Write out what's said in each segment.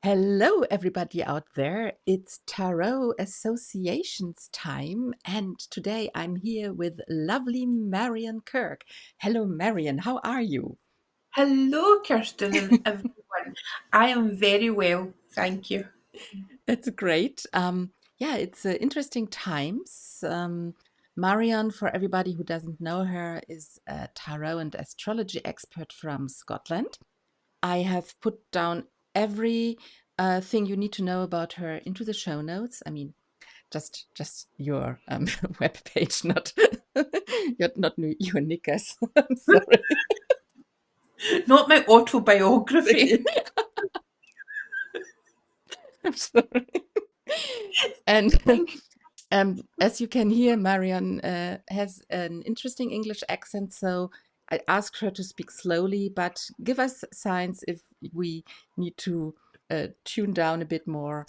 Hello, everybody out there. It's Tarot Association's time, and today I'm here with lovely Marion Kirk. Hello, Marion. How are you? Hello, Kirsten and everyone. I am very well, thank you. That's great. Yeah, it's interesting times. Marion, for everybody who doesn't know her, is a tarot and astrology expert from Scotland. I have put down every thing you need to know about her into the show notes. I mean, just your web page, not your knickers. I'm sorry. Not my autobiography. I'm sorry. And Thank you. as you can hear, Marion has an interesting English accent, so I asked her to speak slowly, but give us signs if we need to tune down a bit more.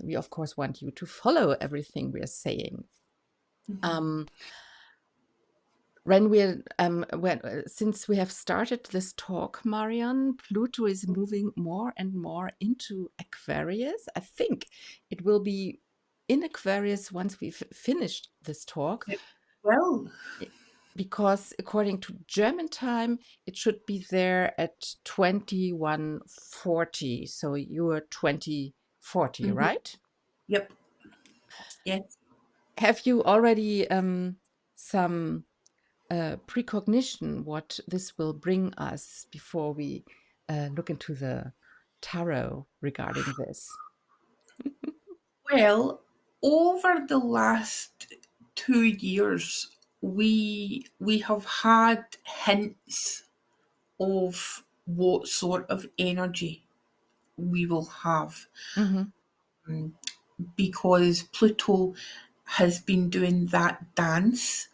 We, of course, want you to follow everything we are saying. Um, since we have started this talk, Marion, Pluto is moving more and more into Aquarius. I think it will be in Aquarius once we've finished this talk, Well, because according to German time, it should be there at 2140. So you are 2040, mhm, right? yep, yes. Have you already some precognition what this will bring us before we look into the tarot regarding this? Well, over the last 2 years, we have had hints of what sort of energy we will have Hmm. because Pluto has been doing that dance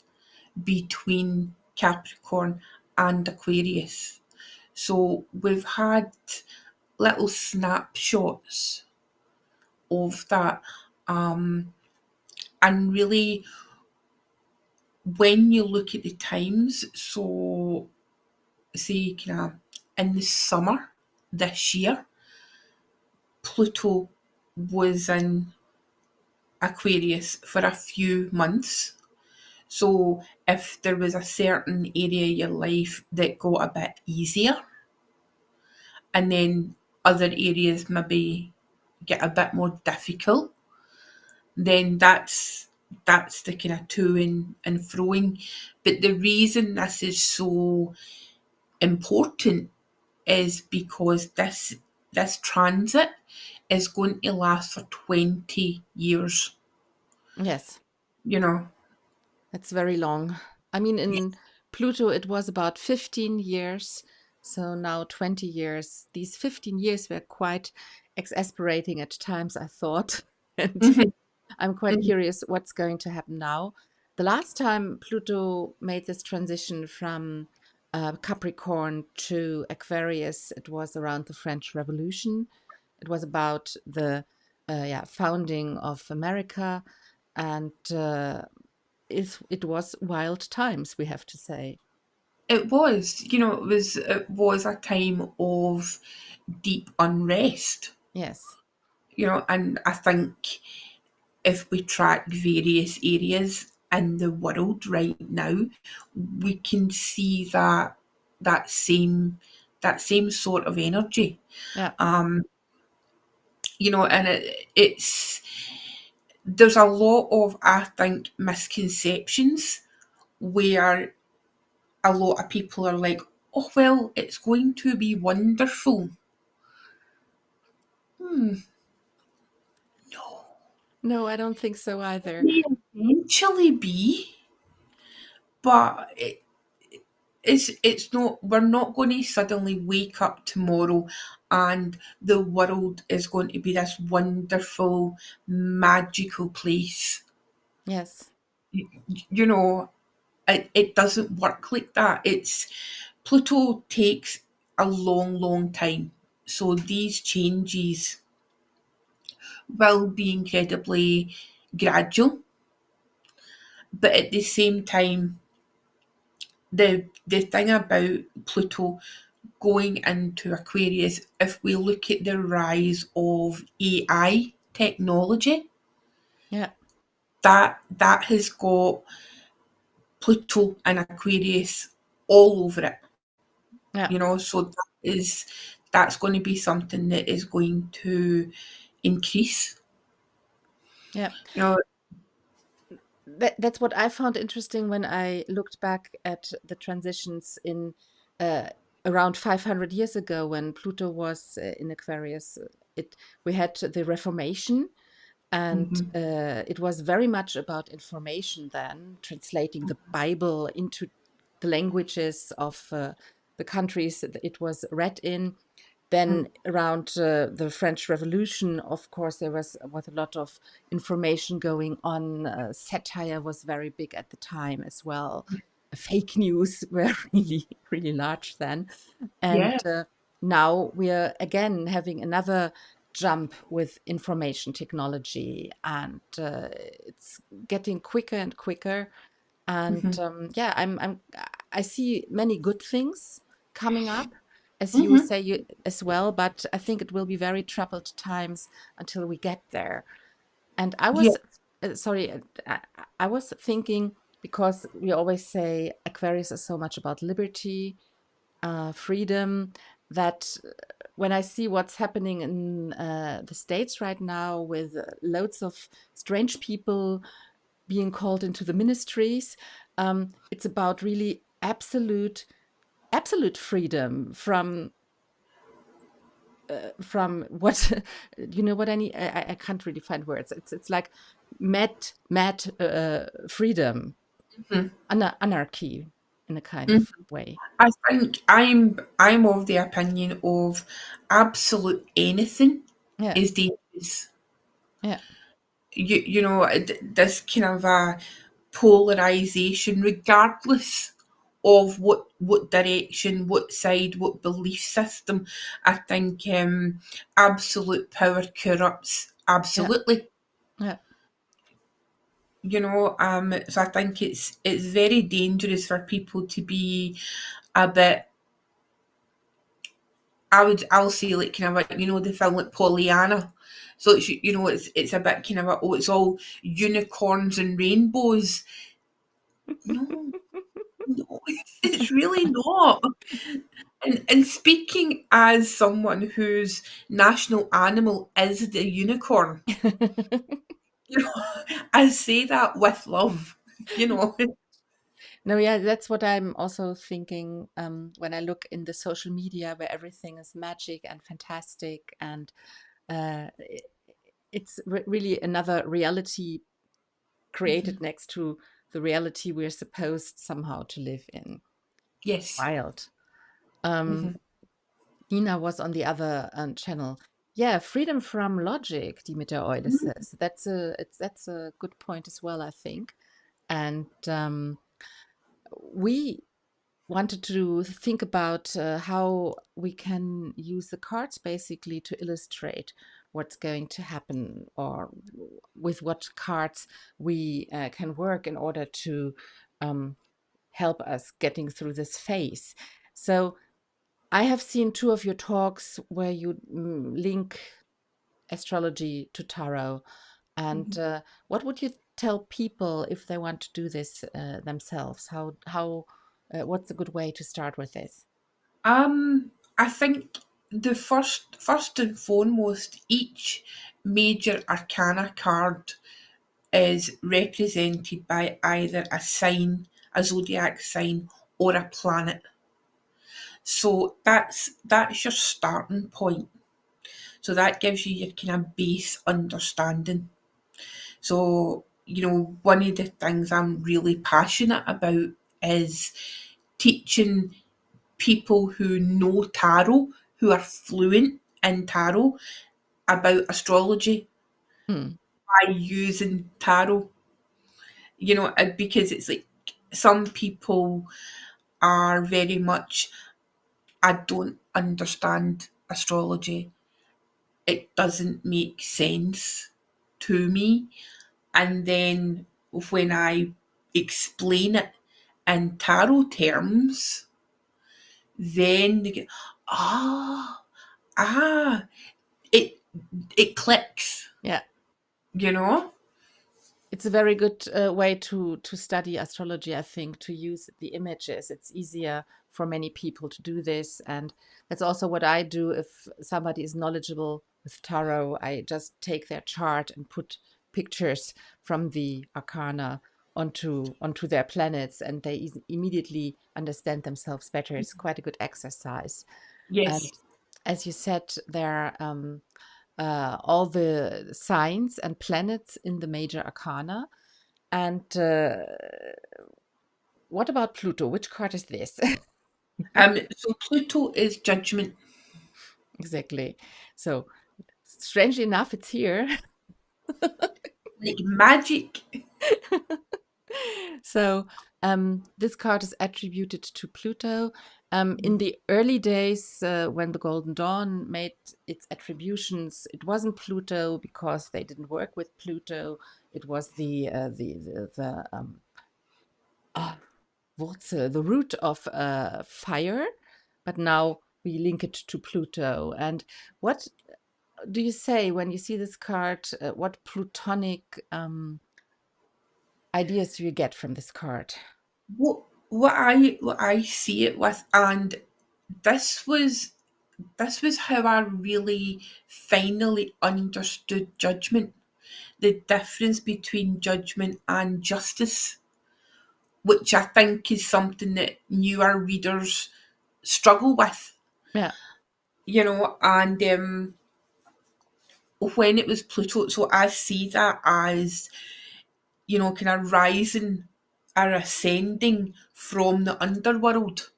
between Capricorn and Aquarius. So we've had little snapshots of that. Um, and really, when you look at the times, so say kind of in the summer this year, Pluto was in Aquarius for a few months. So if there was a certain area of your life that got a bit easier, and then other areas maybe get a bit more difficult, then that's the kind of to and froing. But the reason this is so important is because this transit is going to last for 20 years, Yes, you know. that's very long. I mean, Yeah. in Pluto, it was about 15 years. So now 20 years. These 15 years were quite exasperating at times, I thought. And Mhm, I'm quite mhm, curious what's going to happen now. The last time Pluto made this transition from Capricorn to Aquarius, it was around the French Revolution. It was about the founding of America, and it was wild times, we have to say. It was, it was a time of deep unrest, Yes, and I think if we track various areas in the world right now, we can see that same that same sort of energy. yeah, Um, and it's there's a lot of, I think, misconceptions where a lot of people are like, oh well, it's going to be wonderful. Hmm, no. no, I don't think so either. May eventually be, but it's not. We're not going to suddenly wake up tomorrow and the world is going to be this wonderful, magical place. Yes, You, you know, it doesn't work like that. It's Pluto takes a long, long time. So these changes will be incredibly gradual, but at the same time, the thing about Pluto, going into Aquarius, if we look at the rise of AI technology, Yeah. that has got Pluto and Aquarius all over it. Yeah. So that's going to be something that is going to increase. Yeah. You know, That's what I found interesting when I looked back at the transitions in uh, around 500 years ago when Pluto was in Aquarius. It We had the Reformation, and mhm, it was very much about information then, translating the Bible into the languages of the countries that it was read in. Then around the French Revolution, of course, there was a lot of information going on. Satire was very big at the time as well. Fake news were really, really large then. And yeah, now we are again having another jump with information technology, and it's getting quicker and quicker. And mhm, yeah, I see many good things coming up, as you mhm, say as well. But I think it will be very troubled times until we get there. And I yeah, was sorry, I was thinking, because we always say Aquarius is so much about liberty, freedom, that when I see what's happening in the States right now with loads of strange people being called into the ministries, it's about really absolute freedom from what you know what I need. I can't really find words. It's like mad freedom, mhm, anarchy in a kind mhm. of way. I think I'm of the opinion of absolute anything Yeah, is dangerous. yeah, This kind of a polarization, regardless of what direction, what side, what belief system. I think absolute power corrupts yeah, absolutely. yeah. So I think it's very dangerous for people to be a bit. I'll say like kind of like the film like Pollyanna. So it's a bit kind of it's all unicorns and rainbows. No, no, it's really not. And speaking as someone whose national animal is the unicorn, you know, I say that with love, you know. No, yeah, that's what I'm also thinking when I look in the social media where everything is magic and fantastic, and uh, i- it's really another reality Mhm. created next to the reality we're supposed somehow to live in. It's Yes. wild. Um, Mhm. Nina was on the other channel. Yeah, freedom from logic, Dieter Eule Mhm. says. That's a good point as well, I think. And we wanted to think about how we can use the cards basically to illustrate what's going to happen, or with what cards we can work in order to um, help us getting through this phase. So I have seen two of your talks where you link astrology to tarot. And Mhm. what would you tell people if they want to do this themselves? What's a good way to start with this? I think the first and foremost, each major arcana card is represented by either a sign, a zodiac sign, or a planet. So that's your starting point. So that gives you your kind of base understanding. So, one of the things I'm really passionate about is teaching people who know tarot, who are fluent in tarot, about astrology Hmm. by using tarot. Because it's like some people are very much, I don't understand astrology. It doesn't make sense to me. And then when I explain it in tarot terms, then they get, ah, ah, it it clicks, Yeah. you know? It's a very good way to study astrology, I think, to use the images. It's easier for many people to do this, and that's also what I do. If somebody is knowledgeable with tarot, I just take their chart and put pictures from the arcana onto their planets, and they immediately understand themselves better. It's quite a good exercise. Yes. And as you said, there are all the signs and planets in the major arcana. And what about Pluto? Which card is this? So Pluto is judgment. Exactly. So, strangely enough, it's here. Like magic. So, this card is attributed to Pluto. In the early days, when the Golden Dawn made its attributions, it wasn't Pluto because they didn't work with Pluto. It was the ah, Wurzel, the root of fire, but now we link it to Pluto. And what do you say when you see this card? What plutonic ideas do you get from this card? What I see it with, and this was this was how I really finally understood judgment, the difference between judgment and justice, which I think is something that newer readers struggle with, Yeah. and when it was Pluto, so I see that as, kind of rising or ascending from the underworld.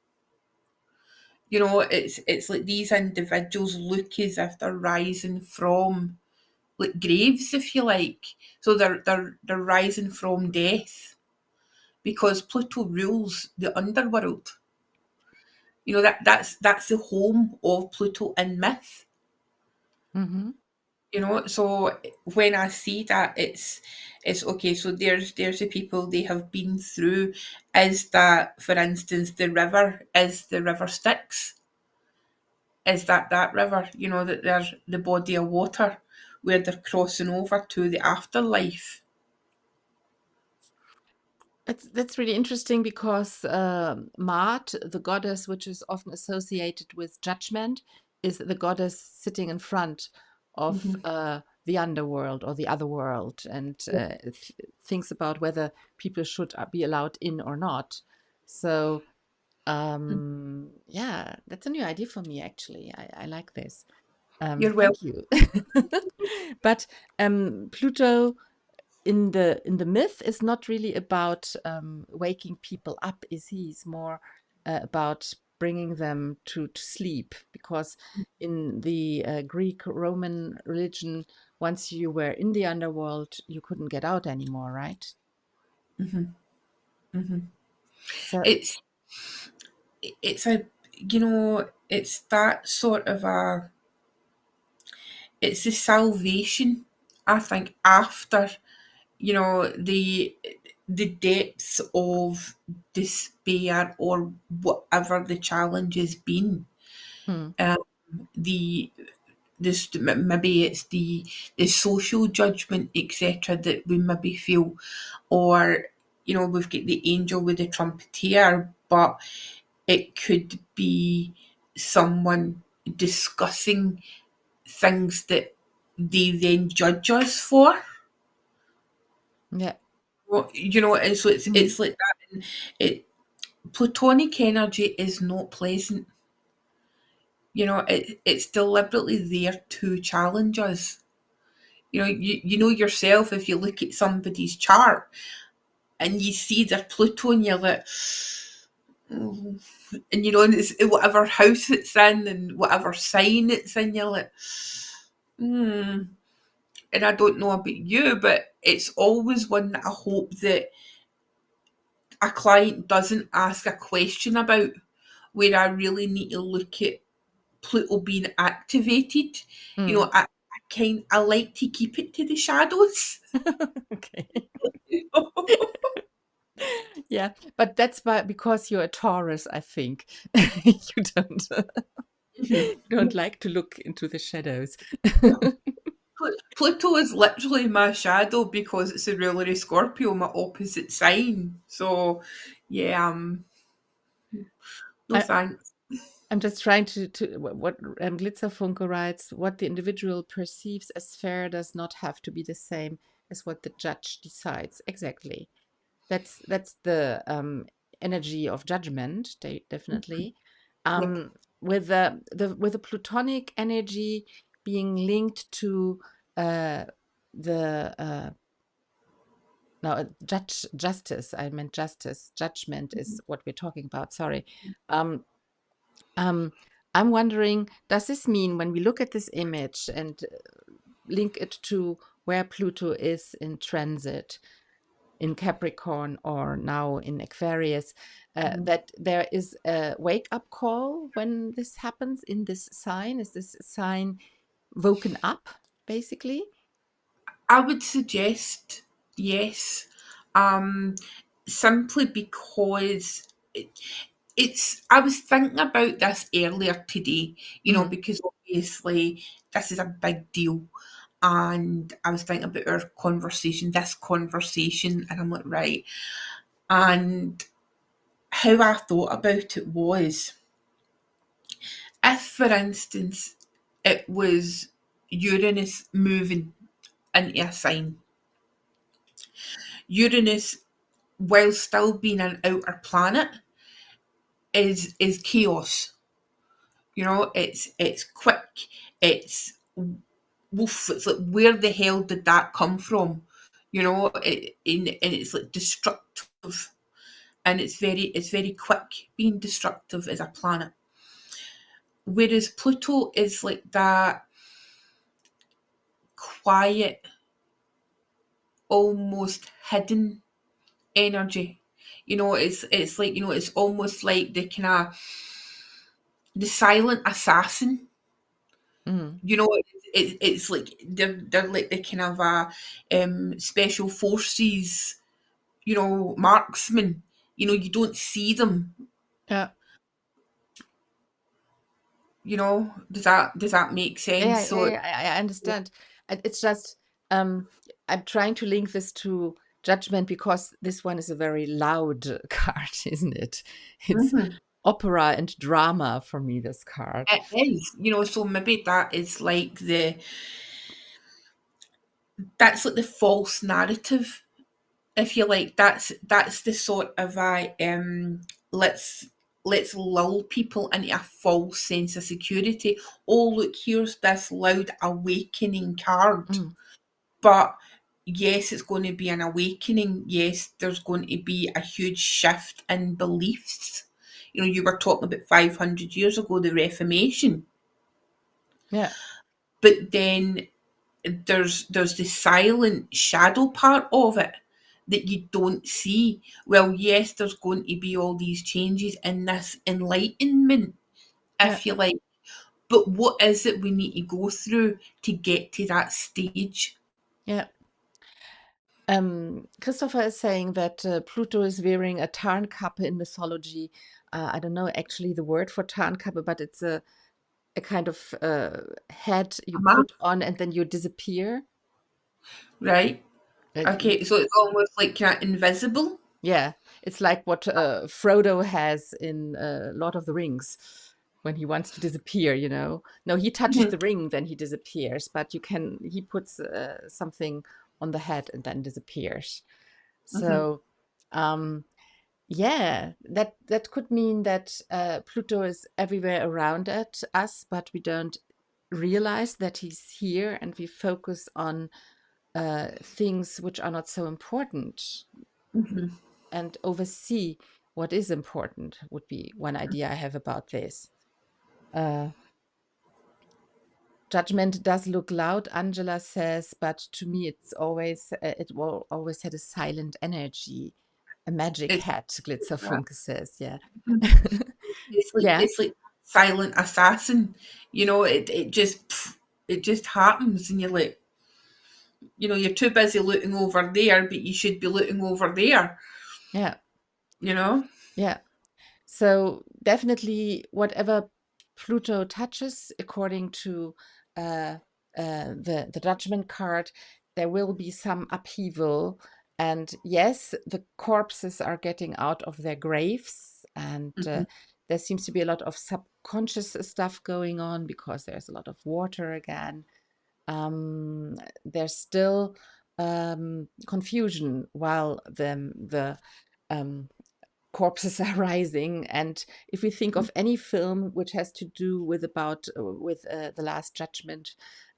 It's like these individuals look as if they're rising from like graves, if you like. So they're rising from death because Pluto rules the underworld. That's the home of Pluto in myth. Hmm. So when I see that, it's okay. So there's the people they have been through. Is that, for instance, the river Styx? Is that river? That there's the body of water where they're crossing over to the afterlife. That's really interesting because Maat, the goddess which is often associated with judgment, is the goddess sitting in front of Hmm. the underworld or the other world and thinks about whether people should be allowed in or not. So, yeah, that's a new idea for me, actually. I like this. You're well. Thank you. But Pluto in the myth is not really about waking people up, is he? He's more about bringing them to sleep, because in the Greek Roman religion, once you were in the underworld, you couldn't get out anymore, right? Hmm. Hmm. So, It's it's a it's that sort of a it's the salvation, I think, after the depths of despair or whatever the challenge has been. hmm, Um, the this maybe it's the social judgment, etc., that we maybe feel, or we've got the angel with the trumpeter, but it could be someone discussing things that they then judge us for. yeah. And so it's Mhm. it's like that. And it Platonic energy is not pleasant. It's deliberately there to challenge us. You know yourself, if you look at somebody's chart and you see their Pluto and you're like, "Oh," and it's whatever house it's in and whatever sign it's in, you're like, hmm. And I don't know about you, but it's always one that I hope that a client doesn't ask a question about, where I really need to look at Pluto being activated. Mm. I like to keep it to the shadows. Okay. Yeah, but that's because you're a Taurus, I think. You don't like to look into the shadows. Pluto is literally my shadow because it's a ruler of Scorpio, my opposite sign. So, yeah, no I, thanks. I'm just trying to what Glitzerfunke writes, what the individual perceives as fair does not have to be the same as what the judge decides. Exactly. That's the energy of judgment, definitely. Yep. With the Plutonic energy being linked to uh, the no justice. I meant justice. Judgment is what we're talking about. Sorry. Um, um, I'm wondering, does this mean when we look at this image and link it to where Pluto is in transit in Capricorn or now in Aquarius, Mhm. that there is a wake up call when this happens in this sign? Is this sign woken up, basically? I would suggest yes, um, simply because it's. I was thinking about this earlier today, Mm, because obviously this is a big deal. And I was thinking about this conversation, and I'm like, right. And how I thought about it was if, for instance, it was Uranus moving into a sign, Uranus, while still being an outer planet, is chaos. It's quick, it's woof, it's like where the hell did that come from? And it's like destructive, and it's very quick being destructive as a planet. Whereas Pluto is like that quiet, almost hidden energy. It's like it's almost like the silent assassin. mm, It's like they're like the kind of special forces, marksmen. You don't see them. yeah. Does that make sense? Yeah, yeah, So yeah, I understand. It's just I'm trying to link this to judgment because this one is a very loud card, isn't it? It's Mhm. opera and drama for me, this card. It is, so maybe that's like the false narrative, if you like. That's the sort of let's let's lull people into a false sense of security. Oh, look, here's this loud awakening card. Mm, But yes, it's going to be an awakening. Yes, there's going to be a huge shift in beliefs. You were talking about 500 years ago, the Reformation. yeah, But then there's the silent shadow part of it that you don't see. Well, yes, there's going to be all these changes in this enlightenment, yeah, if you like. But what is it we need to go through to get to that stage? yeah. Christopher is saying that Pluto is wearing a Tarnkappe in mythology. I don't know actually the word for Tarnkappe, but it's a kind of head you Am I put on and then you disappear. right? You Okay, so it's almost like kind of invisible. Yeah, it's like what Frodo has in Lord of the Rings when he wants to disappear, you know. No, he touches Mhm, the ring, then he disappears, but he puts something on the head and then disappears. mhm, So, um, yeah, that could mean that Pluto is everywhere around us, but we don't realize that he's here and we focus on things which are not so important mhm. and oversee what is important would be one idea I have about this. Uh, Judgment does look loud, Angela says, but to me it will always had a silent energy, a magic It's hat. that. Glitzerfunke says, yeah, Mhm. It's like yeah, it's like silent assassin. It just happens, and you're like, you're too busy looking over there, but you should be looking over there. yeah. you know? Yeah. So definitely, whatever Pluto touches, according to uh, the Judgment card, there will be some upheaval. And yes, the corpses are getting out of their graves, and Mhm, there seems to be a lot of subconscious stuff going on because there's a lot of water again. There's still confusion while the um, corpses are rising. And if we think mhm. of any film which has to do with the Last Judgment,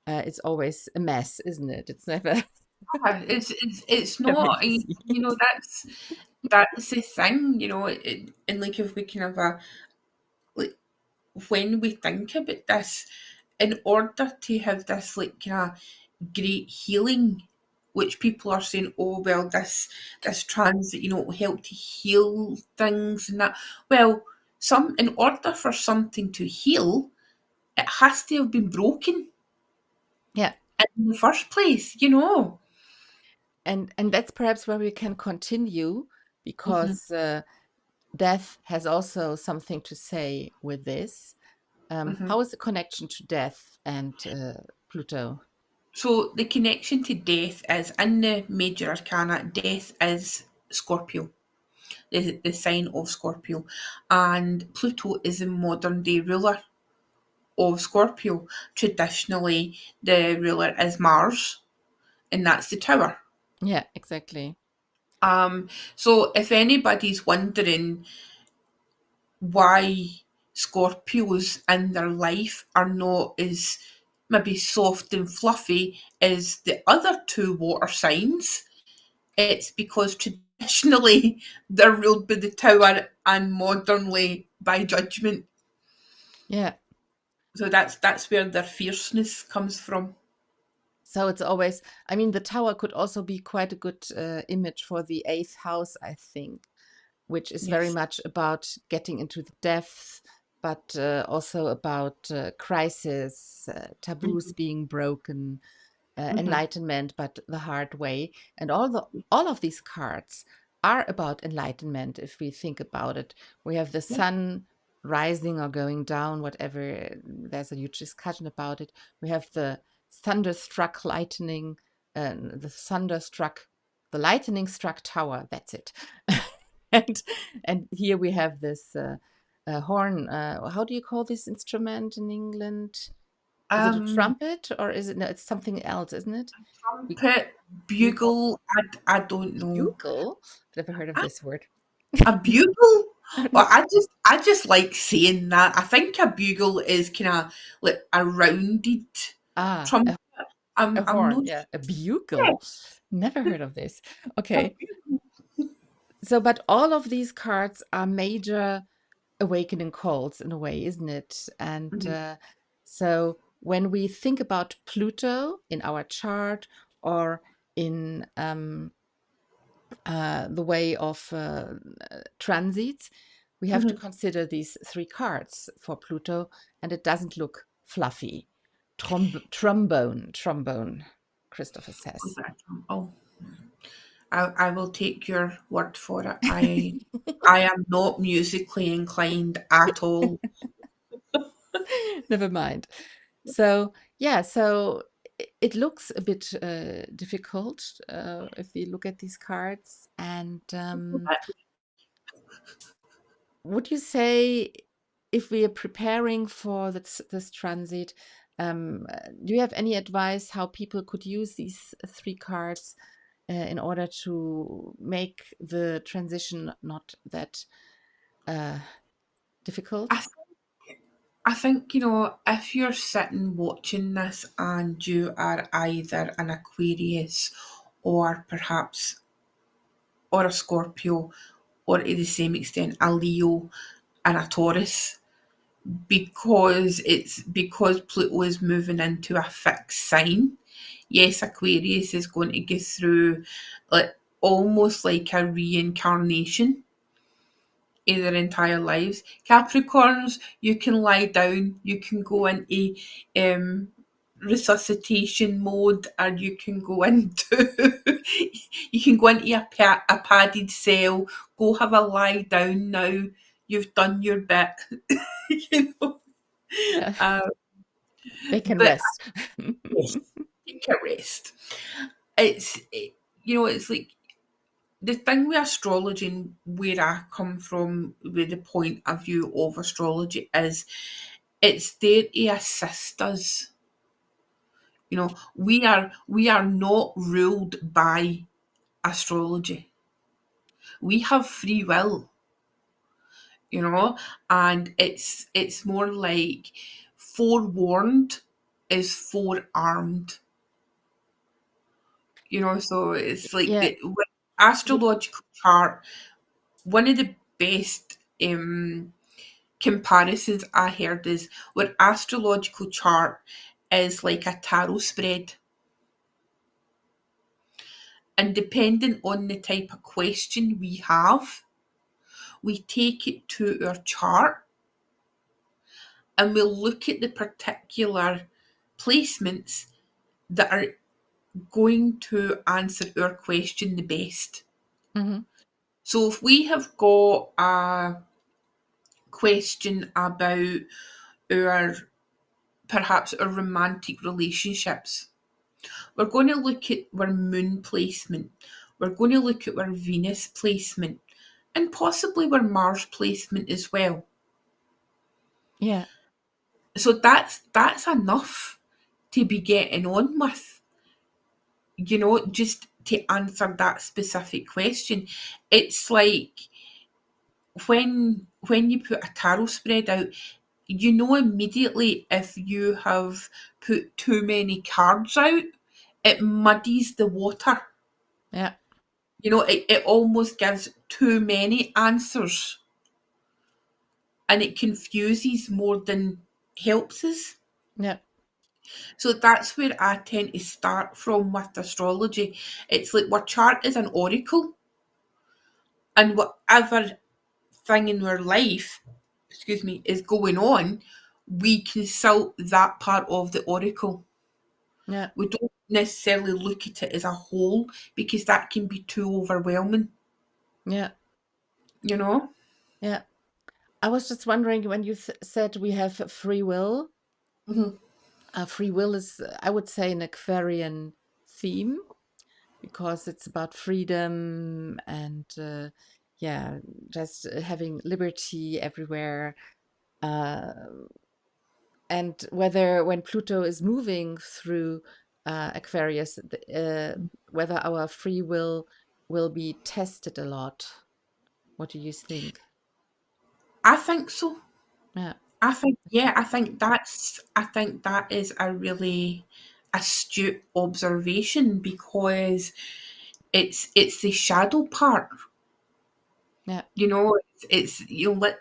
it's always a mess, isn't it? It's never It's never not, easy. that's the thing, and, like, if we can have like, when we think about this, in order to have this, like, kinda great healing, which people are saying, "Oh, well, this transit, will help to heal things and that." Well, in order for something to heal, it has to have been broken Yeah. in the first place. And that's perhaps where we can continue, Mhm, because death has also something to say with this. mhm. How is the connection to death and Pluto? So the connection to death is in the major arcana. Death is Scorpio, the sign of Scorpio, and Pluto is the modern day ruler of Scorpio. Traditionally, the ruler is Mars, and that's the tower. Yeah, exactly. So if anybody's wondering why Scorpios in their life are not as maybe soft and fluffy as the other two water signs, it's because traditionally they're ruled by the tower and modernly by judgment. Yeah. So that's where their fierceness comes from. So it's always, I mean, the tower could also be quite a good image for the eighth house, I think, which is very Yes. much about getting into the depths, but also about crisis, taboos Mhm, being broken, mhm. enlightenment, but the hard way. And all of these cards are about enlightenment. If we think about it, we have the Yeah. sun rising or going down, whatever. There's a huge discussion about it. We have the thunderstruck lightning, the lightning struck tower. That's it. and and here we have this horn. How do you call this instrument in England? Is it a Um, trumpet, or is it, no, it's something else, isn't it? We Trumpet, bugle. bugle, I don't know. Bugle? Never heard of this word. A bugle? Well, I just like saying that. I think a bugle is kind of like a rounded Ah, trumpet. a I'm horn. not Yeah, a sure. bugle. Never heard of this. A Okay. bugle. So, but all of these cards are major awakening calls in a way, isn't it? And Mhm, so when we think about Pluto in our chart, or in the way of transits, we have to mhm. consider these three cards for Pluto, and it doesn't look fluffy. Trombone, Christopher Was says. that oh, I will take your word for it. I am not musically inclined at all. Never mind. So, yeah, so it looks a bit difficult if we look at these cards. And would you say, if we are preparing for this transit, do you have any advice how people could use these three cards in order to make the transition not that uh, I difficult? I think, if you're sitting watching this and you are either an Aquarius or perhaps or a Scorpio or to the same extent a Leo and a Taurus, because Pluto is moving into a fixed sign. Yes, Aquarius is going to go through like almost like a reincarnation in their entire lives. Capricorns, you can lie down, you can go into um resuscitation mode, or you can go into you can go into a padded cell, go have a lie down now, you've done your bit. you know. Yeah. uh, They can but rest. yes, take a rest. It's like the thing with astrology, and where I come from with the point of view of astrology, is it's there to assist us. We are not ruled by astrology. We have free will, you know, and it's more like forewarned is forearmed. So it's like Yeah. the with astrological chart. One of the best comparisons I heard is what astrological chart is like a tarot spread. And depending on the type of question we have, we take it to our chart and we'll look at the particular placements that are going to answer our question the best. Hmm. So if we have got a question about our perhaps our romantic relationships, we're going to look at our moon placement. We're going to look at our Venus placement and possibly our Mars placement as well. Yeah. So that's enough to be getting on with, just to answer that specific question. It's like when you put a tarot spread out, you know immediately if you have put too many cards out, it muddies the water. Yeah. It almost gives too many answers and it confuses more than helps us. Yeah. So that's where I tend to start from with astrology. It's like our chart is an oracle, and whatever thing in our life, is going on, we consult that part of the oracle. Yeah. We don't necessarily look at it as a whole because that can be too overwhelming, Yeah. you know? Yeah. I was just wondering when you said we have free will. Mhm. Free will is, I would say, an Aquarian theme because it's about freedom and, yeah, just having liberty everywhere. Uh, and whether when Pluto is moving through Aquarius, whether our free will be tested a lot. What do you think? I think so. Yeah. I think that is a really astute observation because it's the shadow part. Yeah.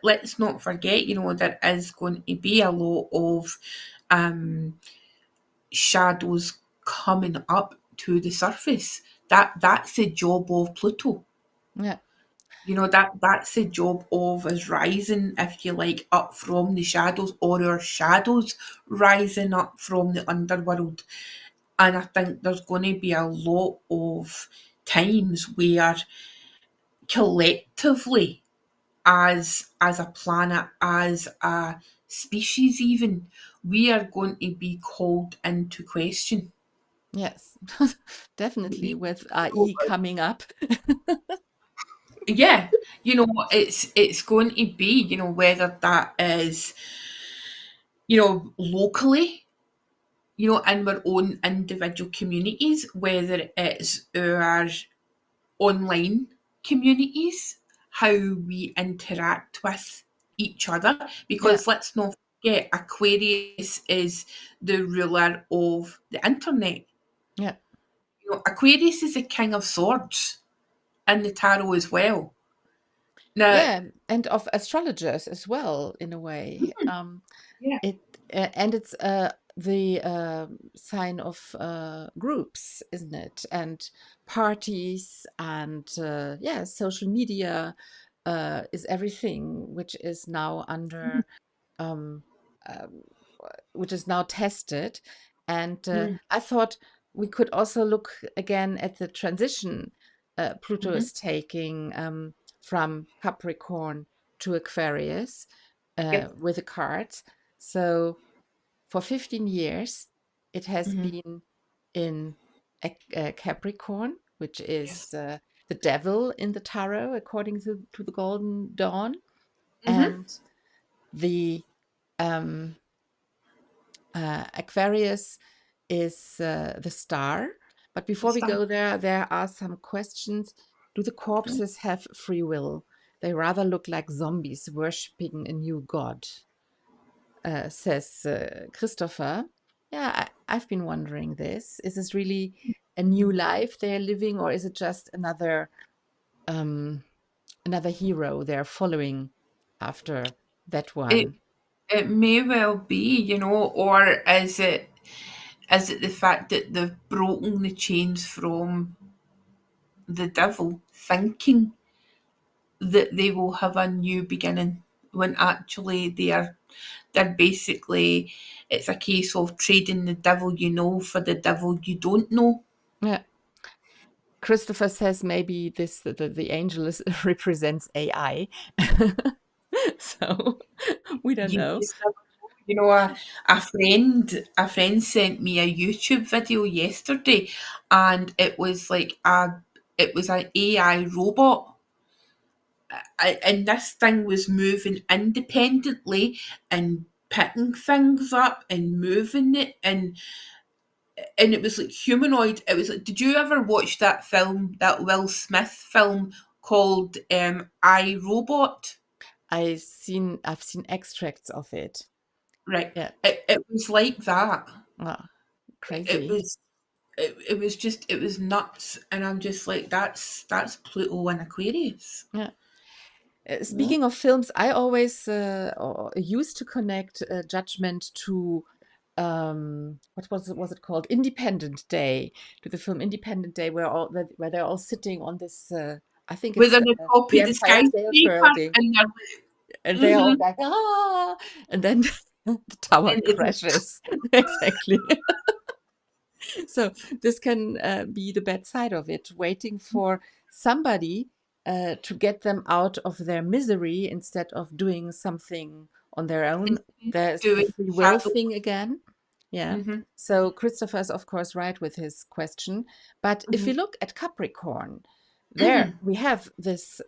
Let's not forget, there is going to be a lot of um shadows coming up to the surface. That's the job of Pluto. Yeah. That's the job of us rising, if you like, up from the shadows, or our shadows rising up from the underworld. And I think there's going to be a lot of times where collectively, as a planet, as a species even, we are going to be called into question. Yes. Definitely We, with AI coming up. yeah, it's going to be, whether that is, locally, in our own individual communities, whether it's our online communities, how we interact with each other. Yeah. Because let's not forget, Aquarius is the ruler of the internet. Yeah. Aquarius is the king of swords in the tarot as well. Now, Yeah, and of astrologers as well, in a way. yeah, It and it's the sign of groups, isn't it? And parties and yeah, social media is everything, which is now under um, which is now tested. And Mm. I thought we could also look again at the transition Pluto Mhm. is taking from Capricorn to Aquarius Yep. with the cards. So for 15 years, it has Mhm. been in Capricorn, which Yes. is the devil in the tarot, according to the Golden Dawn. Mhm. And the Aquarius is the star. But before we Start. go there, there are some questions. Do the corpses have free will? They rather look like zombies worshipping a new god, says Christopher. Yeah, I've been wondering this. Is this really a new life they're living, or is it just um, another hero they're following after that It one? it may well be, or is it the fact that they've broken the chains from the devil, thinking that they will have a new beginning when actually they're basically, it's a case of trading the devil you know for the devil you don't know. Yeah. Christopher says maybe the angel is, represents AI. So we don't You know. just never know. A friend sent me a YouTube video yesterday, and it was an AI robot, and this thing was moving independently and picking things up and moving it, and it was like humanoid. It was like, did you ever watch that film, that Will Smith film called I, Robot? I've seen extracts of it. Right. Yeah. It was like that. Oh, It crazy. was it was nuts, and I'm just like, that's Pluto and Aquarius. Yeah. Yeah. Speaking of films, I always used to connect Judgment to what was it called? Independent Day, to the film Independent Day, where they're all sitting on this. I think With it's on the top the of the Empire State skyscraper, Building, and and they're they're all mhm, like and then the tower and it's crashes. Exactly. So this can be the bad side of it, waiting for somebody to get them out of their misery instead of doing something on their own. There's the doing free will shadow. thing again. Yeah. Hmm. So Christopher is, of course, right with his question. But if Hmm. we look at Capricorn, there Hmm. we have this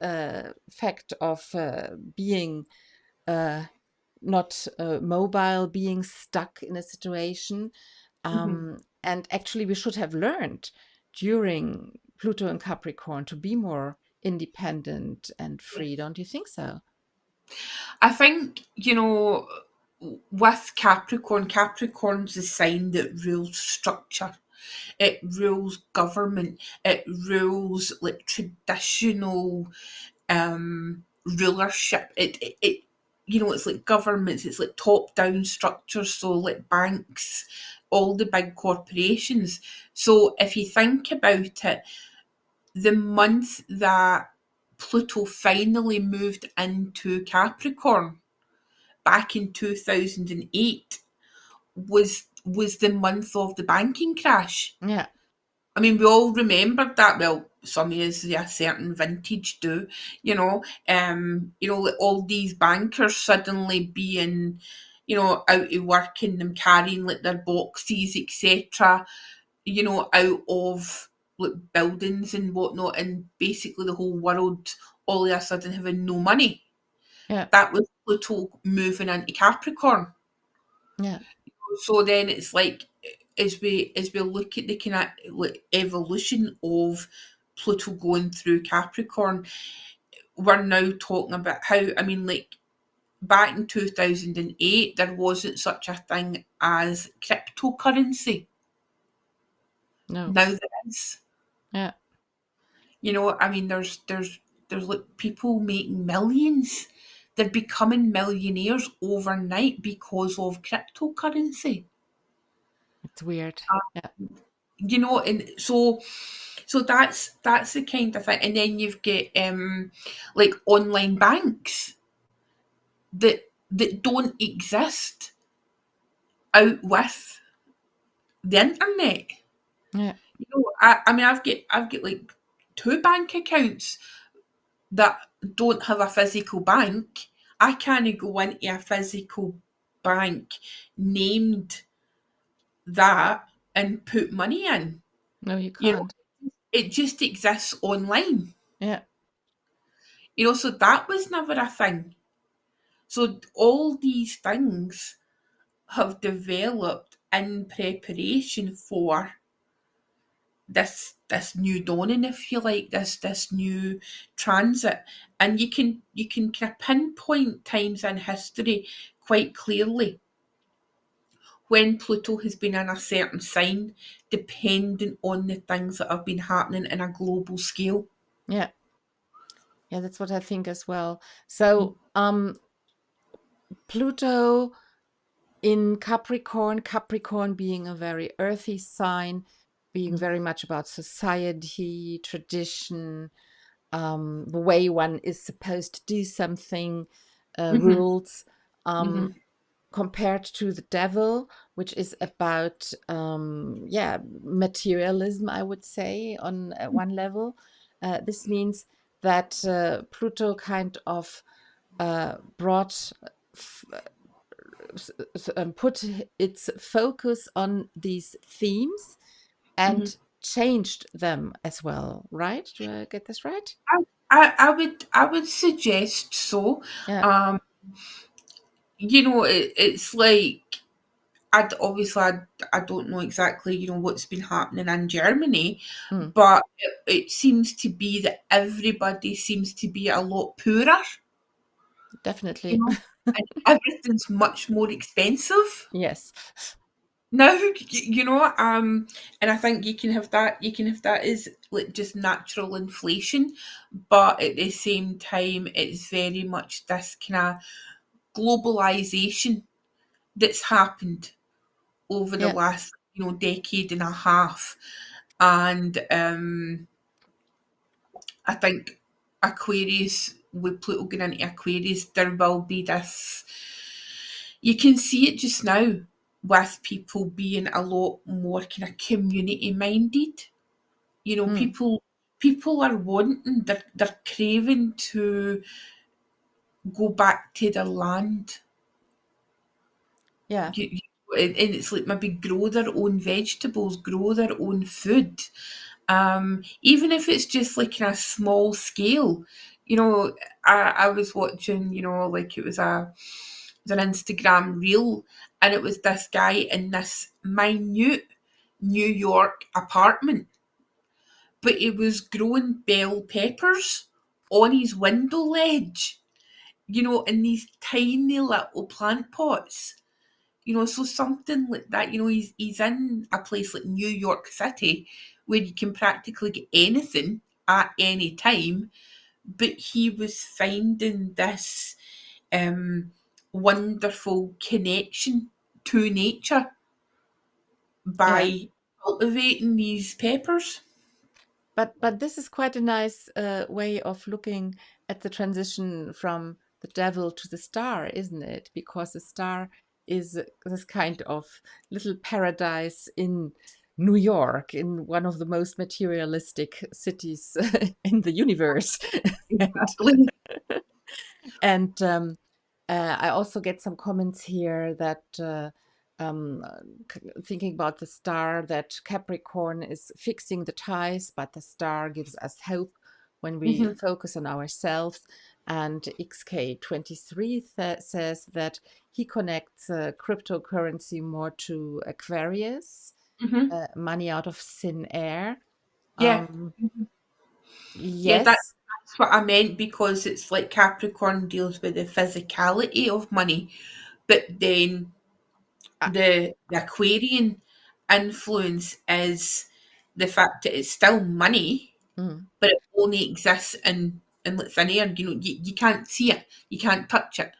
fact of being uh, not mobile, being stuck in a situation. Hmm. And actually, we should have learned during Pluto and Capricorn to be more independent and free. Yes. Don't you think so? I think, with Capricorn's the sign that rules structure. It rules government. It rules like traditional rulership. It's like governments. It's like top down structures. So like banks, all the big corporations. So if you think about it, the month that Pluto finally moved into Capricorn back in 2008 was the month of the banking crash. Yeah, I mean, we all remembered that. Well, some of us, a certain vintage do, like all these bankers suddenly being, out of work and them carrying like their boxes, etc., out of like buildings and whatnot, and basically the whole world all of a sudden having no money. yeah, That was Pluto moving into Capricorn. yeah, So then it's like, as we look at the kind of like evolution of Pluto going through Capricorn, we're now talking about how, I mean, like back in 2008 there wasn't such a thing as cryptocurrency. no, Now there is. yeah. I mean, there's like people making millions. They're becoming millionaires overnight because of cryptocurrency. It's weird. Yeah, And so that's the kind of thing. And then you've got like online banks that don't exist out with the internet. Yeah. I mean, I've got like two bank accounts that don't have a physical bank. I can't go into a physical bank named that and put money in. No, you You know, can't. it just exists online. Yeah. So that was never a thing. So all these things have developed in preparation for this new dawning, if you like, this new transit. And you can kind of pinpoint times in history quite clearly when Pluto has been in a certain sign, depending on the things that have been happening in a global scale. Yeah. Yeah, that's what I think as well. Mm. So, Pluto in Capricorn, Capricorn being a very earthy sign, being Mm. very much about society, tradition, the way one is supposed to do something, Mhm. rules, um, Mhm. compared to the devil, which is about, yeah, materialism, I would say, on one level. This means that Pluto kind of brought put its focus on these themes Mhm. and changed them as well, right? Do I get this right? I would suggest so. Yeah. Um, it's like obviously I don't know exactly what's been happening in Germany, Mm, but it seems to be that everybody seems to be a lot poorer, you definitely. know, and everything's much more expensive Yes. now. And I think you can have that as like just natural inflation, but at the same time, it's very much this kind of globalization that's happened over the Yeah. last decade and a half. And I think Aquarius, with Pluto going into Aquarius, there will be this. You can see it just now with people being a lot more kind of community minded. Mm, People are wanting, they're craving to go back to their land. yeah. And it's like maybe grow their own vegetables, grow their own food. Even if it's just like in a small scale. You know, I was watching, like it was an Instagram reel, and it was this guy in this minute New York apartment, but he was growing bell peppers on his window ledge, in these tiny little plant pots. So something like that, he's in a place like New York City where you can practically get anything at any time, but he was finding this um, wonderful connection to nature Yeah. by cultivating these peppers. But this is quite a nice way of looking at the transition from the devil to the star, isn't it? Because the star is this kind of little paradise in New York, in one of the most materialistic cities in the universe. And Exactly. and I also get some comments here that um, thinking about the star, that Capricorn is fixing the ties, but the star gives us hope when we Hmm. focus on ourselves. And XK23 says that he connects cryptocurrency more to Aquarius, Hmm. money out of thin air. Yeah. Um, Yeah, yes. that's what I meant, because it's like Capricorn deals with the physicality of money, but then Uh, the Aquarian influence is the fact that it's still money, mm. but it only exists in like thin air. You can't see it, you can't touch it.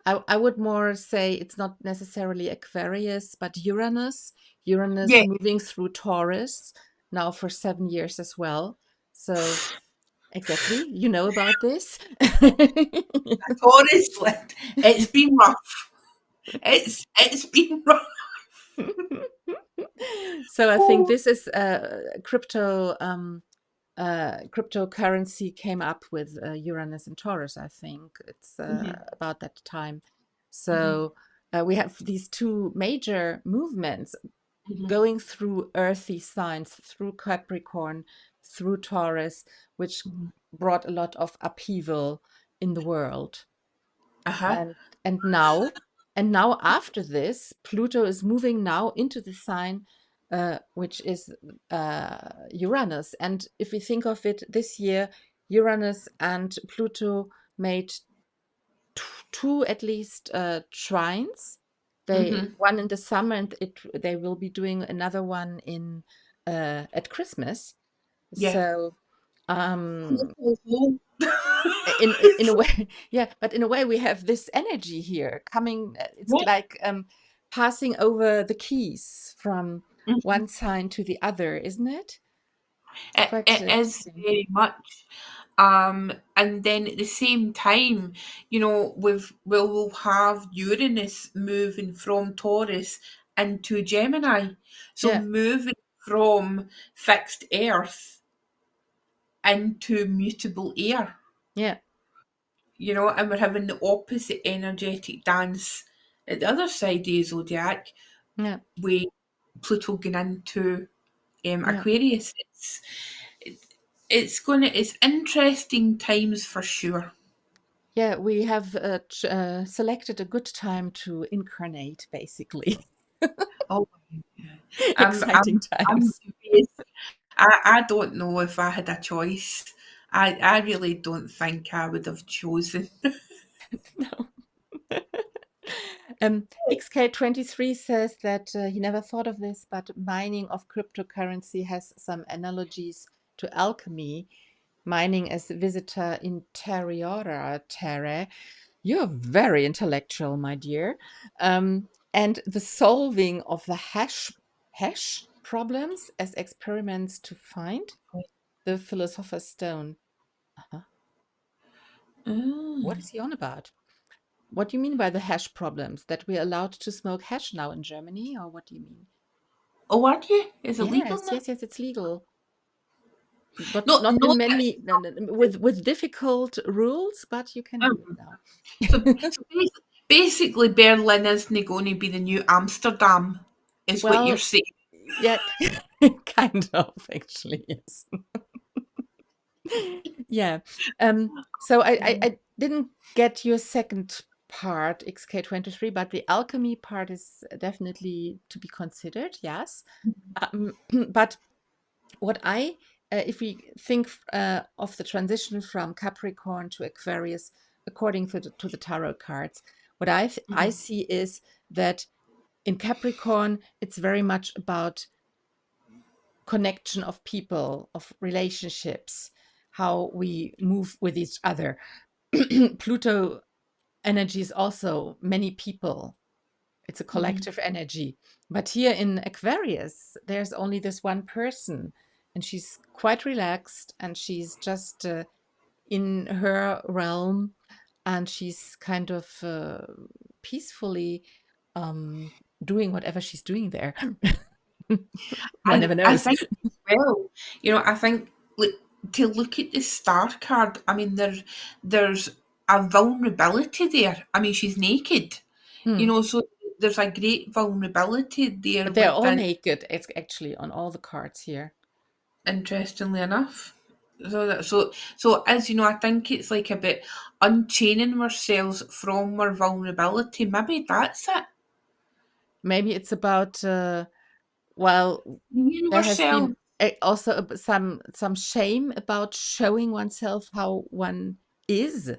I would more say it's not necessarily Aquarius, but Uranus. Uranus Yeah, moving through Taurus now for 7 years as well. So, exactly, you know about this. honestly, it's been rough. It's been rough. So I think Oh. this is cryptocurrency came up with Uranus and Taurus. I think it's Mhm, about that time. mhm, So we have these two major movements mhm, going through earthy signs, through Capricorn, through Taurus, which mhm. brought a lot of upheaval in the world. Uh-huh. And and now and now after this, Pluto is moving now into the sign which is Uranus. And if we think of it, this year, Uranus and Pluto made two at least trines. They Mhm. one in the summer, and they will be doing another one in at Christmas. Yeah. So um Mhm. in a way, yeah, but in a way we have this energy here coming, it's Yeah. like passing over the keys from Mhm. one sign to the other, isn't it? It's It, quite it is interesting. very much. And then at the same time, we'll have Uranus moving from Taurus into Gemini. So Yeah, moving from fixed earth into mutable air, yeah, and we're having the opposite energetic dance at the other side of the zodiac yeah, with Pluto going into yeah. Aquarius. It, it's interesting times for sure. Yeah, we have selected a good time to incarnate, basically. Oh, yeah. I'm Exciting I'm I'm times. dubious. I don't know if I had a choice. I really don't think I would have chosen. No. XK23 says that he never thought of this, but mining of cryptocurrency has some analogies to alchemy. Mining as a visitor interiora terre. You're very intellectual, my dear. And the solving of the hash problems as experiments to find the philosopher's stone. Uh-huh. What Mm. is he on about? What do you mean by the hash problems? That we're allowed to smoke hash now in Germany, or what do you mean? Oh, are you? Is it legal Yes, now? yes, yes, it's legal. Not No, not no. in many with difficult rules, but you can do it um, now. so basically, Berlin isn't going to be the new Amsterdam, is what you're Well, saying. yeah, kind of actually, yes. Yeah. So I didn't get your second part, XK23, but the alchemy part is definitely to be considered, yes. But what if we think of the transition from Capricorn to Aquarius, according to the tarot cards, what I Mhm, see is that in Capricorn, it's very much about connection of people, of relationships, how we move with each other. Pluto energy is also many people. It's a mhm. collective energy. But here in Aquarius, there's only this one person, and she's quite relaxed, and she's just in her realm, and she's kind of peacefully um, doing whatever she's doing there. One And never I knows. think as well, I think look, to look at the star card, I mean, there's a vulnerability there. I mean, she's naked, Hmm. so there's a great vulnerability there But they're all within, naked, it's actually on all the cards here. interestingly enough. So as I think it's like about unchaining ourselves from our vulnerability. Maybe that's it. Maybe it's about well, Being there has ourselves. been also some shame about showing oneself how one is.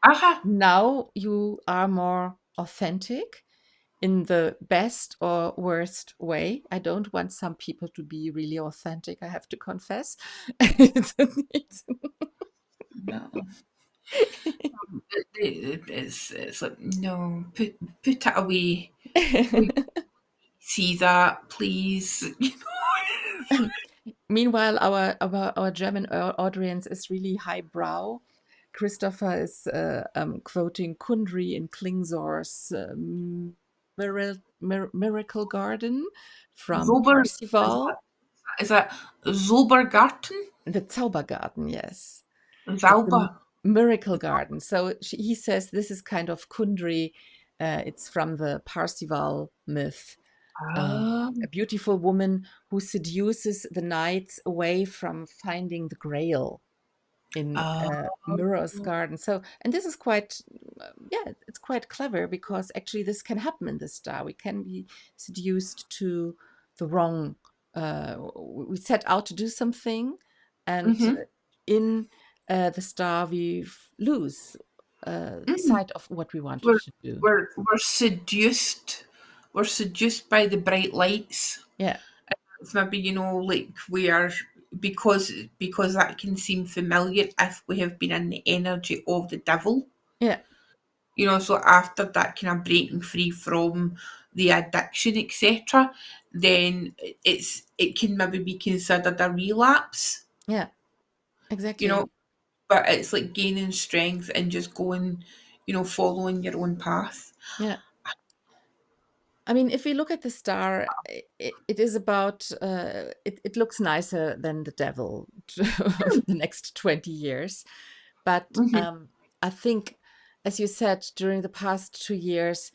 Aha. Now you are more authentic in the best or worst way. I don't want some people to be really authentic, I have to confess. No. It's like, no, put it away. We see that, please. Meanwhile, our German audience is really highbrow. Christopher is quoting Kundry in Klingsor's. Miracle Garden from Zober, Parsival. is that Zobergarten? The Zaubergarten, yes. It's the Zauber. Miracle Garden. So he says this is kind of Kundry. It's from the Parsival myth. Ah, A beautiful woman who seduces the knights away from finding the Grail in ah, Mirror's garden. So, and this is quite, yeah, it's quite clever because actually this can happen in the star. We can be seduced to the wrong. We set out to do something, and mm-hmm. in the star we lose Mm. sight of what we wanted We're, to do. we're seduced. We're seduced by the bright lights. Yeah, It's maybe, like we are, because that can seem familiar if we have been in the energy of the devil. yeah, So after that kind of breaking free from the addiction, etc., then it can maybe be considered a relapse. yeah, You know, exactly. but it's like gaining strength and just going, following your own path. Yeah. I mean, if we look at the star, it is about, it looks nicer than the devil for the next 20 years. But Hmm. I think, as you said, during the past 2 years,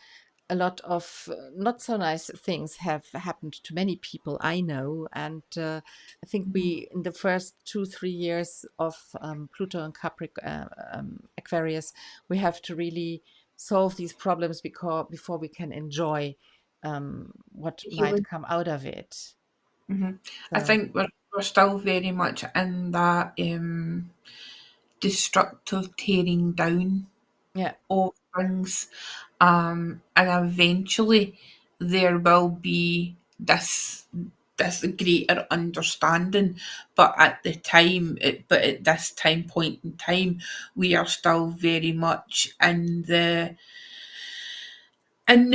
a lot of not so nice things have happened to many people I know. And I think we, in the first 2, 3 years of Pluto and Aquarius, we have to really solve these problems before we can enjoy what might Healing. come out of it. Hmm. I So, think we're still very much in that destructive tearing down yeah, of things, and eventually there will be this greater understanding. But at this time point in time, we are still very much in the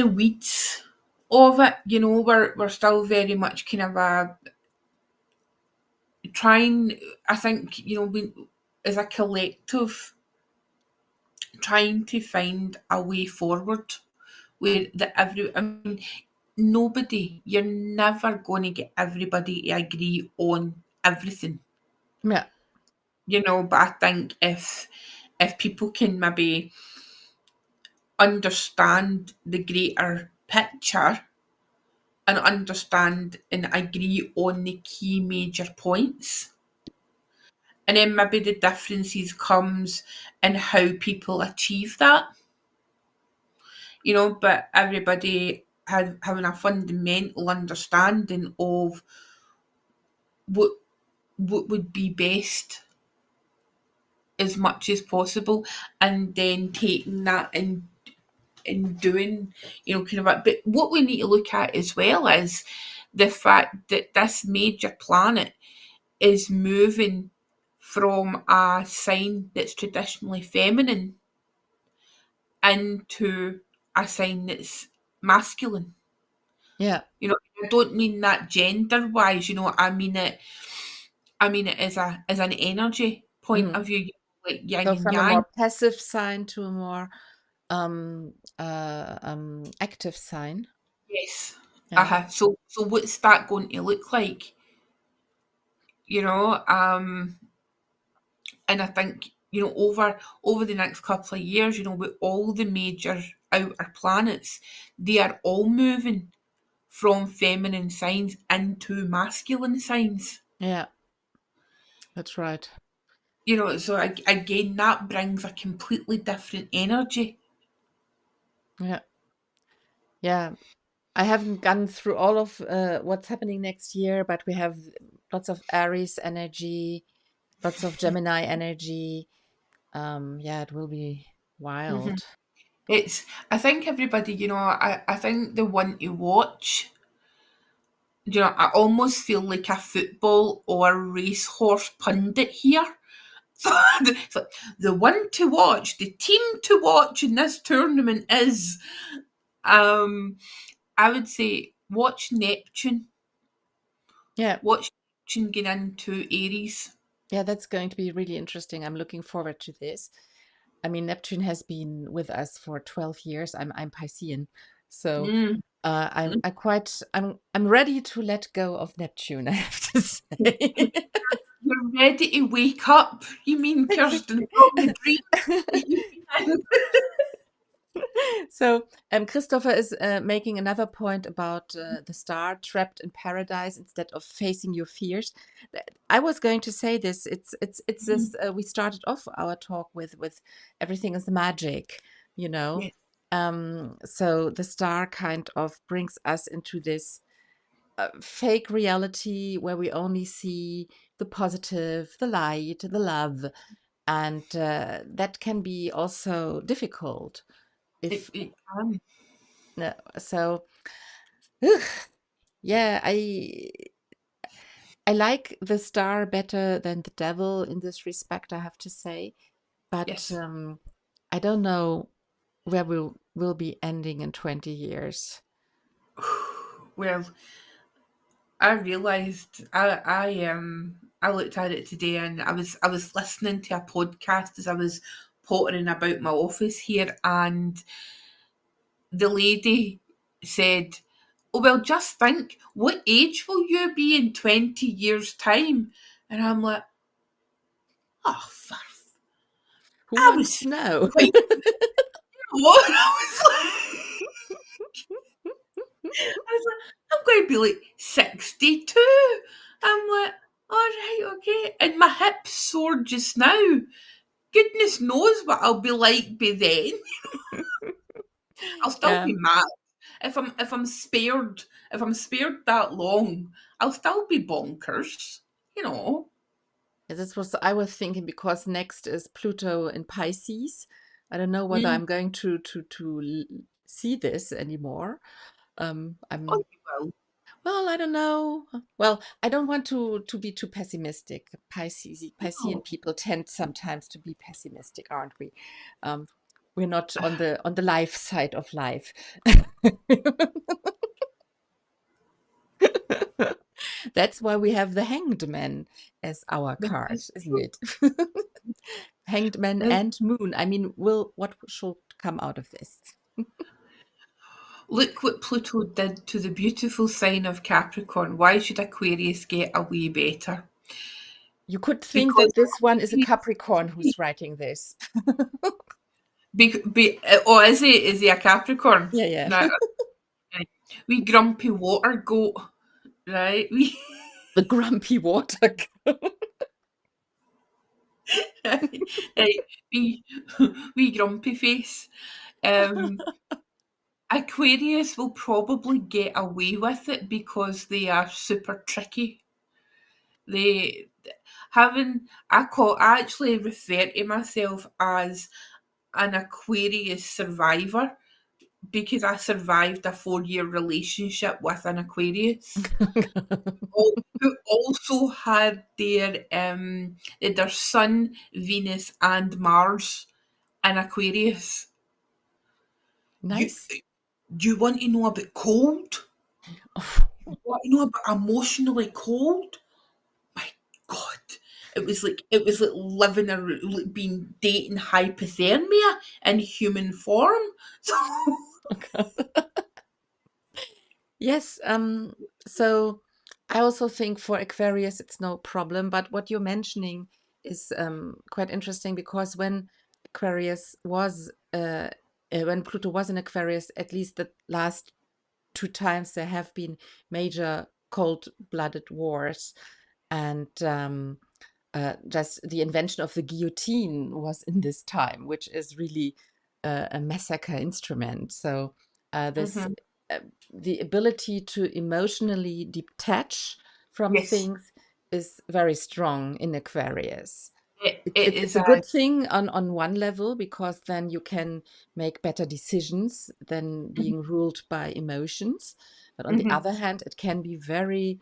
weeds of it. We're still very much kind of a trying. I think we, as a collective, trying to find a way forward where I mean, you're never going to get everybody to agree on everything, yeah, but I think if people can maybe understand the greater picture and understand and agree on the key major points, and then maybe the differences comes in how people achieve that, but everybody having a fundamental understanding of what what would be best as much as possible, and then taking that and doing, kind of. But what we need to look at as well is the fact that this major planet is moving from a sign that's traditionally feminine into a sign that's masculine. yeah. I don't mean that gender wise. I mean it as an energy point Mm. of view, like yin So and from a yang. more passive sign to a more active sign. Yes. Yeah, Uh-huh. So what's that going to look like? You know, and I think, over the next couple of years, with all the major outer planets, they are all moving from feminine signs into masculine signs. yeah, that's right. So again, that brings a completely different energy. Yeah, yeah. I haven't gone through all of what's happening next year, but we have lots of Aries energy, lots of Gemini energy. Yeah, it will be Hmm. wild. I think everybody, I think the one to watch, I almost feel like a football or racehorse pundit here. So the one to watch, the team to watch in this tournament is, um, I would say, watch Neptune. Yeah, Watch Neptune get into Aries. yeah, that's going to be really interesting. I'm looking forward to this. I mean, Neptune has been with us for 12 years. I'm Piscean, So Mm. I'm ready to let go of Neptune, I have to say. You're ready to wake up, you mean, Kirsten, from the dream that you've been in. So, Christopher is making another point about the star trapped in paradise instead of facing your fears. I was going to say this. It's Mhm. this. We started off our talk with everything is magic, you know. Yes. So the star kind of brings us into this fake reality where we only see the positive, the light, the love, and that can be also difficult if It can. no, so yeah, I like the star better than the devil in this respect, I have to say. But Yes. I don't know where we'll be ending in 20 years. Well, I realised I looked at it today and I was listening to a podcast as I was pottering about my office here, and the lady said, "Oh well, just think, what age will you be in 20 years' time?" And I'm like, "Oh, Who I wants was to know? quite what?" I was like, "I'm going to be like 62." I'm like, "All right, okay." And my hips sore just now. Goodness knows what I'll be like by then. I'll still Yeah. be mad. If I'm spared that long, I'll still be bonkers, you know. This was I was thinking because next is Pluto in Pisces. I don't know whether Mm. I'm going see this anymore. Oh, I'm you will. Well, I don't know. Well, I don't want to be too pessimistic. Piscean No. people tend sometimes to be pessimistic, aren't we? Um, we're not on the life side of life. That's why we have the Hanged Man as our This card, is isn't true. it? Hanged Man Well, and Moon. I mean, will what should come out of this? look what Pluto did to the beautiful sign of Capricorn. Why should Aquarius get away better? You could think Because that this one is a Capricorn Aquarius, who's writing this. oh, is he? Is he a Capricorn? Yeah, yeah. No, right. We grumpy water goat, right? We The grumpy water. right, we we grumpy face. Um, Aquarius will probably get away with it because they are super tricky. They I actually refer to myself as an Aquarius survivor because I survived a 4-year relationship with an Aquarius. Who also had their Sun, Venus, and Mars in Aquarius. You Nice. you want to know about cold? You want to know about emotionally cold? My God, it was like living like being dating hypothermia in human form. So Yes, so I also think for Aquarius it's no problem, but what you're mentioning is quite interesting because when Pluto was in Aquarius, at least the last two times there have been major cold-blooded wars, and just the invention of the guillotine was in this time, which is really a massacre instrument. So this Mhm. uh, the ability to emotionally detach from Yes, things is very strong in Aquarius. it It's is a a good thing on one level because then you can make better decisions than mhm, being ruled by emotions. But on the mhm. other hand, it can be very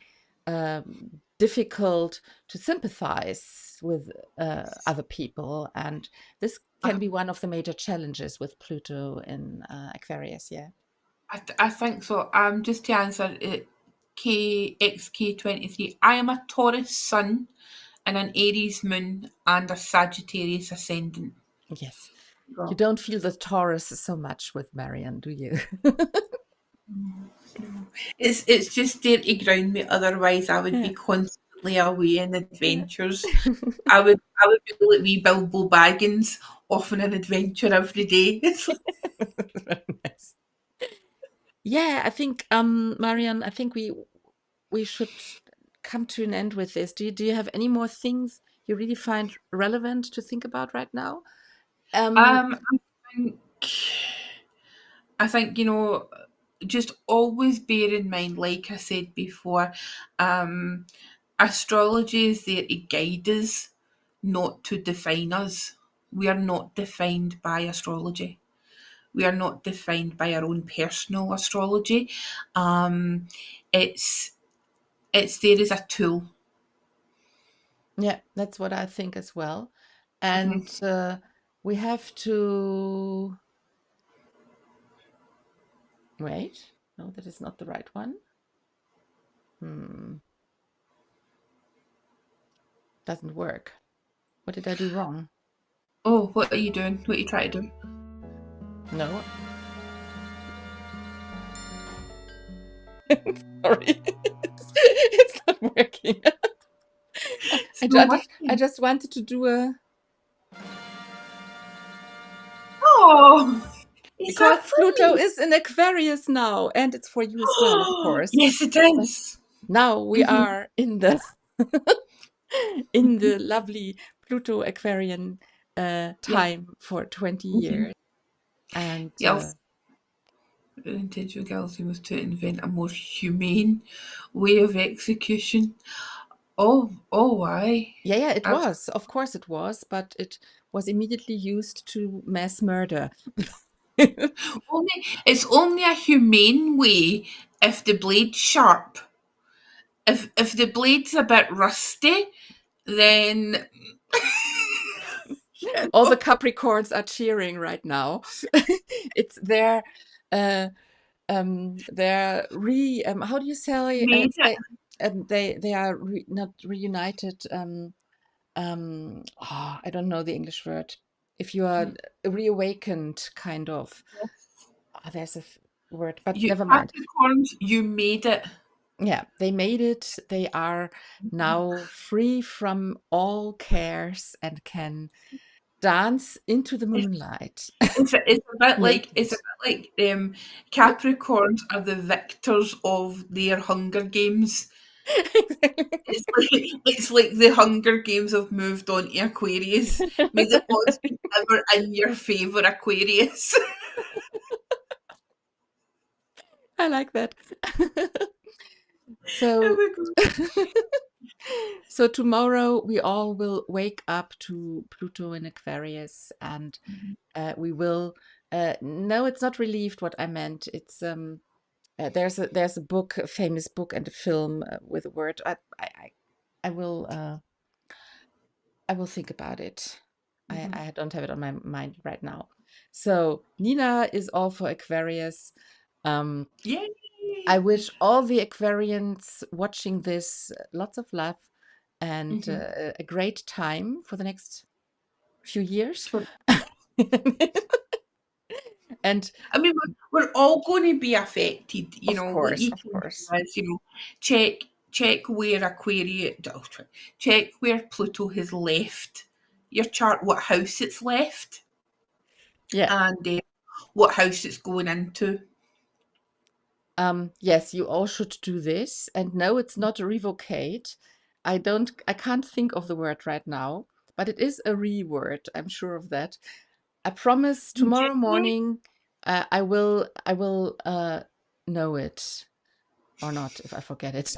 difficult to sympathize with other people. And this can be one of the major challenges with Pluto in Aquarius. Yeah. I think so. Just to answer it, KXK23. I am a Taurus sun and an Aries moon and a Sagittarius ascendant. Yes. You Go. don't feel the Taurus so much with Marian, do you? It's just there to ground me. Otherwise, I would be Yeah. constantly away in Yeah. adventures. I would be like wee Bilbo Baggins off on an adventure every day. It's like, Very nice. Yeah, I think, Marian, I think we should come to an end with this. Do you have any more things you really find relevant to think about right now? Um, I think I think, just always bear in mind, like I said before, um, astrology is there to guide us, not to define us. We are not defined by astrology. We are not defined by our own personal astrology. Um, it's it's there as a tool. yeah, that's what I think as well. Mhm. And we have to wait. No, that is not the right one. Hmm, doesn't work. What did I do wrong? Oh, what are you doing? What are you trying to do? No, sorry, it's not working. I, It's I not just I working. just wanted to do a Oh, is that because for Pluto me? is in Aquarius now, and it's for you as well, of course. Yes, it But is. now we Mhm, are in the in the lovely Pluto Aquarian yeah. time for 20 Mhm. years. And The intention galaxy was to invent a more humane way of execution. Oh, why? yeah, it Abs- was. Of course it was, but it was immediately used to mass murder. it's only a humane way if the blade's sharp. If the blade's a bit rusty, then All the Capricorns are cheering right now. It's uh, their how do you say made it. they are not reunited. I don't know the English word. If you are reawakened, kind of. There's a word, but You never mind. Capricorns, you made it. Yeah, they made it. They are now free from all cares and can dance into the moonlight It's a bit like naked. Capricorns are the victors of their Hunger Games. It's like the Hunger Games have moved on to Aquarius. May the odds be ever in your favour, Aquarius. I like that. Oh So, my God. so tomorrow we all will wake up to Pluto in Aquarius, and we will. No, it's not relieved. What I meant. It's there's a book, a famous book, and a film with a word. I will I will think about it. I don't have it on my mind right now. So Nina is all for Aquarius. Um, Yay! I wish all the Aquarians watching this lots of love and Mhm. a great time for the next few years. For And I mean, we're all going to be affected. of What course, you of can course. do is, check where check where Pluto has left your chart, what house it's left, Yeah. and what house it's going into. Yes, you all should do this. And no, it's not a revocate. I can't think of the word right now, but it is a re word. I'm sure of that. I promise tomorrow morning, I will know it or not if I forget it.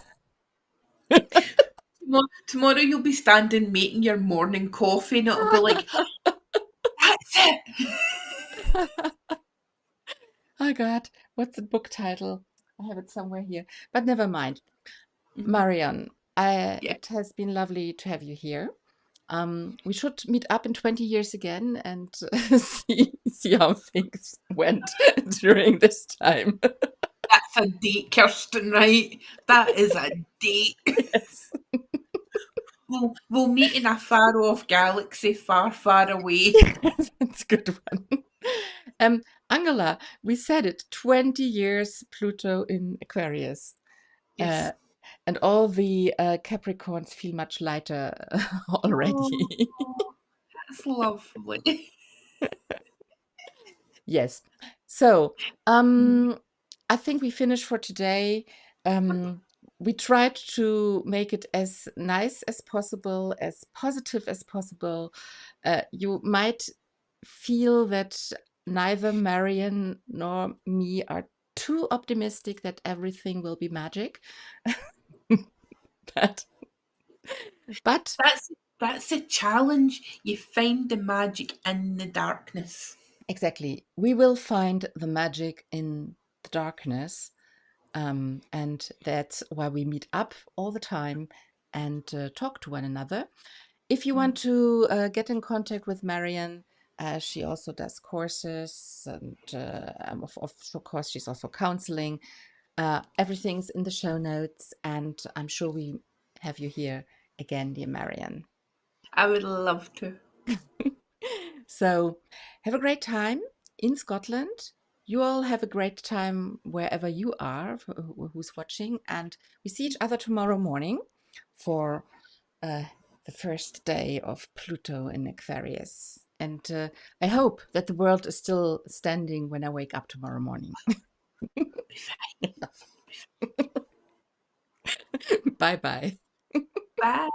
Tomorrow you'll be standing making your morning coffee, and it'll be like, that's it. Oh God, what's the book title? I have it somewhere here, but never mind. Mhm. Marion, Yeah. it has been lovely to have you here. We should meet up in 20 years again and see how things went during this time. That's a date, Kirsten, right? That is a date. Yes, We'll meet in a far off galaxy, far, far away. that's a good one. Um, Angela, we said it, 20 years Pluto in Aquarius. Uh, Yes. and all the Capricorns feel much lighter Oh, already. that's lovely. Yes. So, I think we finished for today. Um, we tried to make it as nice as possible, as positive as possible. You might feel that neither Marion nor me are too optimistic that everything will be magic. but but That's a challenge. You find the magic in the darkness. exactly, we will find the magic in the darkness. And that's why we meet up all the time and talk to one another. If you want Mm. to get in contact with Marian, she also does courses, and of course, she's also counseling. Everything's in the show notes, and I'm sure we have you here again, dear Marian. I would love to. So, have a great time in Scotland. You all have a great time wherever you are, who's watching. And we see each other tomorrow morning for uh, the first day of Pluto in Aquarius. And I hope that the world is still standing when I wake up tomorrow morning. Be fine. Bye bye. Bye.